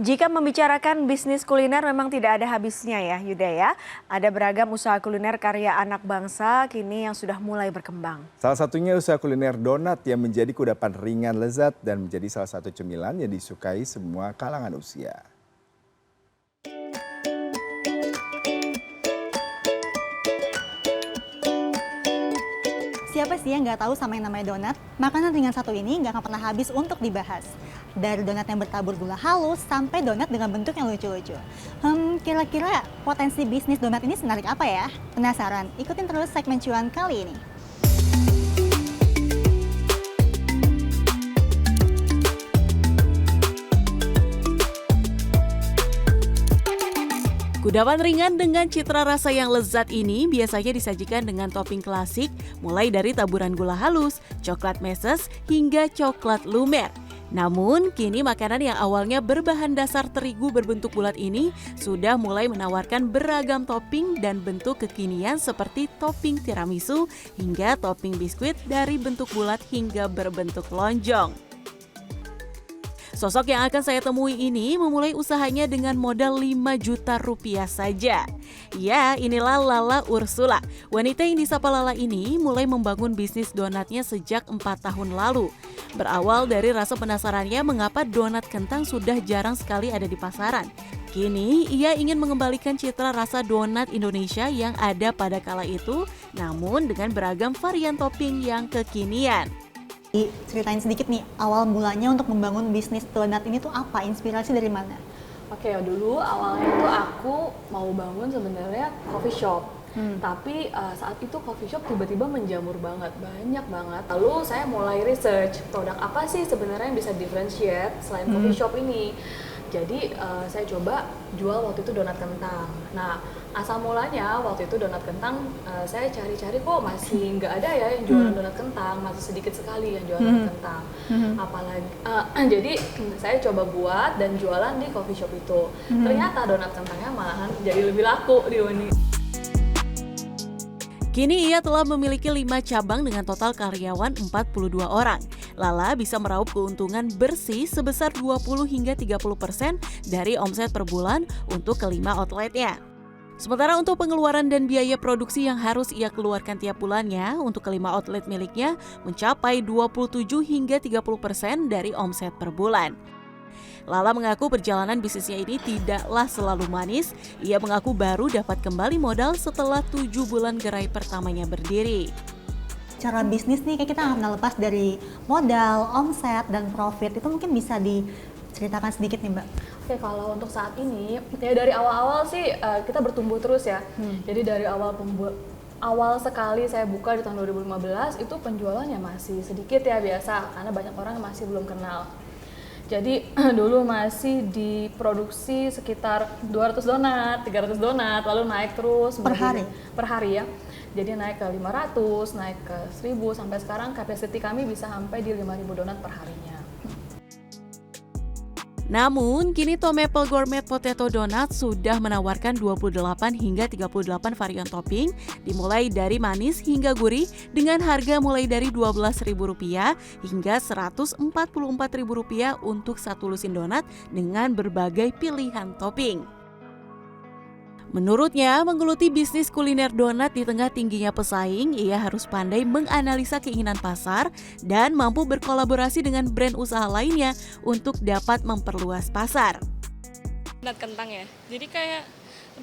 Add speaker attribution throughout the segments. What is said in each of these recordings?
Speaker 1: Jika membicarakan bisnis kuliner memang tidak ada habisnya ya Yuda ya. Ada beragam usaha kuliner karya anak bangsa kini yang sudah mulai berkembang.
Speaker 2: Salah satunya usaha kuliner donat yang menjadi kudapan ringan lezat dan menjadi salah satu cemilan yang disukai semua kalangan usia.
Speaker 3: Siapa sih yang nggak tahu sama yang namanya donat? Makanan ringan satu ini nggak akan pernah habis untuk dibahas. Dari donat yang bertabur gula halus sampai donat dengan bentuk yang lucu-lucu. Kira-kira potensi bisnis donat ini semenarik apa ya? Penasaran? Ikutin terus segmen cuan kali ini.
Speaker 4: Kudapan ringan dengan citra rasa yang lezat ini biasanya disajikan dengan topping klasik mulai dari taburan gula halus, coklat meses, hingga coklat lumer. Namun, kini makanan yang awalnya berbahan dasar terigu berbentuk bulat ini sudah mulai menawarkan beragam topping dan bentuk kekinian seperti topping tiramisu hingga topping biskuit dari bentuk bulat hingga berbentuk lonjong. Sosok yang akan saya temui ini memulai usahanya dengan modal 5 juta rupiah saja. Ya, inilah Lala Ursula. Wanita yang disapa Lala ini mulai membangun bisnis donatnya sejak 4 tahun lalu. Berawal dari rasa penasarannya mengapa donat kentang sudah jarang sekali ada di pasaran. Kini, ia ingin mengembalikan citra rasa donat Indonesia yang ada pada kala itu, namun dengan beragam varian topping yang kekinian.
Speaker 3: Ceritain sedikit nih, awal mulanya untuk membangun bisnis donat ini tuh apa? Inspirasi dari mana?
Speaker 5: Oke, dulu awalnya itu aku mau bangun sebenarnya coffee shop. Tapi saat itu coffee shop tiba-tiba menjamur banget, banyak banget. Lalu saya mulai research produk apa sih sebenarnya yang bisa differentiate selain coffee shop ini. Jadi saya coba jual waktu itu donat kentang. Nah, asal mulanya waktu itu donat kentang saya cari-cari kok masih nggak ada ya yang jualan donat kentang, masih sedikit sekali yang jualan donat kentang. Apalagi jadi saya coba buat dan jualan di coffee shop itu. Ternyata donat kentangnya malahan jadi lebih laku di Uni.
Speaker 4: Kini ia telah memiliki 5 cabang dengan total karyawan 42 orang. Lala bisa meraup keuntungan bersih sebesar 20 hingga 30% dari omset per bulan untuk kelima outletnya. Sementara untuk pengeluaran dan biaya produksi yang harus ia keluarkan tiap bulannya untuk kelima outlet miliknya mencapai 27 hingga 30% dari omset per bulan. Lala mengaku perjalanan bisnisnya ini tidaklah selalu manis. Ia mengaku baru dapat kembali modal setelah 7 bulan gerai pertamanya berdiri.
Speaker 3: Cara bisnis nih kayak kita nggak pernah lepas dari modal, omset, dan profit. Itu mungkin bisa diceritakan sedikit nih Mbak.
Speaker 5: Oke, kalau untuk saat ini ya dari awal-awal sih kita bertumbuh terus ya. Jadi dari awal sekali saya buka di tahun 2015 itu penjualannya masih sedikit ya biasa karena banyak orang yang masih belum kenal. Jadi dulu masih diproduksi sekitar 200 donat, 300 donat, lalu naik terus
Speaker 3: Per hari?
Speaker 5: Per hari ya. Jadi naik ke 500, naik ke 1000, sampai sekarang capacity kami bisa sampai di 5000 donat per harinya.
Speaker 4: Namun, kini Tom Apple Gourmet Potato Donut sudah menawarkan 28 hingga 38 varian topping, dimulai dari manis hingga gurih dengan harga mulai dari Rp12.000 hingga Rp144.000 untuk satu lusin donat dengan berbagai pilihan topping. Menurutnya, menggeluti bisnis kuliner donat di tengah tingginya pesaing, ia harus pandai menganalisa keinginan pasar dan mampu berkolaborasi dengan brand usaha lainnya untuk dapat memperluas pasar.
Speaker 6: Donat kentang ya, jadi kayak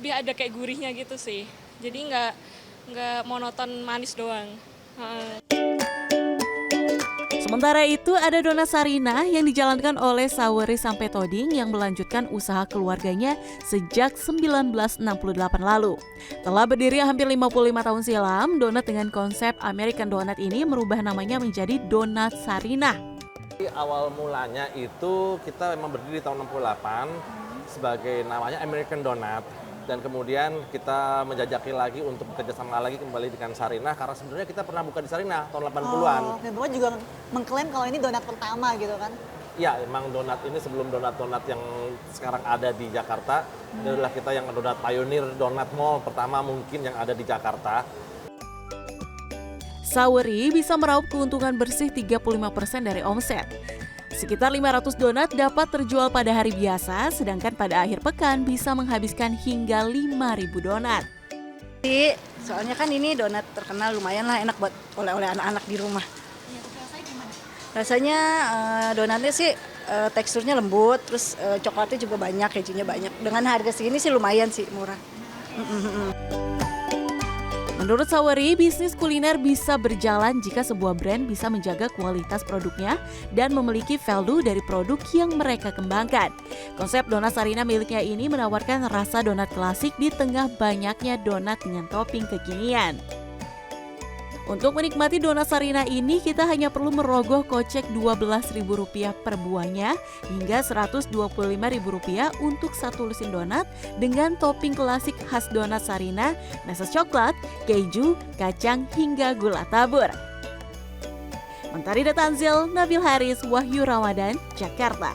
Speaker 6: lebih ada kayak gurihnya gitu sih. Jadi nggak monoton manis doang.
Speaker 4: Sementara itu ada donat Sarinah yang dijalankan oleh Saweri Sampai Toding yang melanjutkan usaha keluarganya sejak 1968 lalu. Telah berdiri hampir 55 tahun silam, donat dengan konsep American Donut ini merubah namanya menjadi Donat Sarinah.
Speaker 7: Awal mulanya itu kita memang berdiri di tahun 68 sebagai namanya American Donut. Dan kemudian kita menjajaki lagi untuk bekerja sama lagi kembali dengan Sarinah karena sebenarnya kita pernah buka di Sarinah tahun 80-an.
Speaker 3: Oh, dan Bapak juga mengklaim kalau ini donat pertama gitu kan?
Speaker 7: Iya, emang donat ini sebelum donat-donat yang sekarang ada di Jakarta, ini adalah kita yang donat pionir, donat mall pertama mungkin yang ada di Jakarta.
Speaker 4: Saweri bisa meraup keuntungan bersih 35% dari omset. Sekitar 500 donat dapat terjual pada hari biasa, sedangkan pada akhir pekan bisa menghabiskan hingga 5.000 donat.
Speaker 8: Soalnya kan ini donat terkenal, lumayan lah enak buat oleh-oleh anak-anak di rumah. Rasanya donatnya sih teksturnya lembut, terus coklatnya juga banyak, kejunya banyak. Dengan harga segini sih lumayan sih, murah.
Speaker 4: Menurut Sawari, bisnis kuliner bisa berjalan jika sebuah brand bisa menjaga kualitas produknya dan memiliki value dari produk yang mereka kembangkan. Konsep Donat Sarina miliknya ini menawarkan rasa donat klasik di tengah banyaknya donat dengan topping kekinian. Untuk menikmati donat Sarina ini, kita hanya perlu merogoh kocek Rp12.000 per buahnya hingga Rp125.000 untuk satu lusin donat dengan topping klasik khas donat Sarina, meses coklat, keju, kacang, hingga gula tabur. Mentari Tanzil, Nabil Haris, Wahyu Ramadan, Jakarta.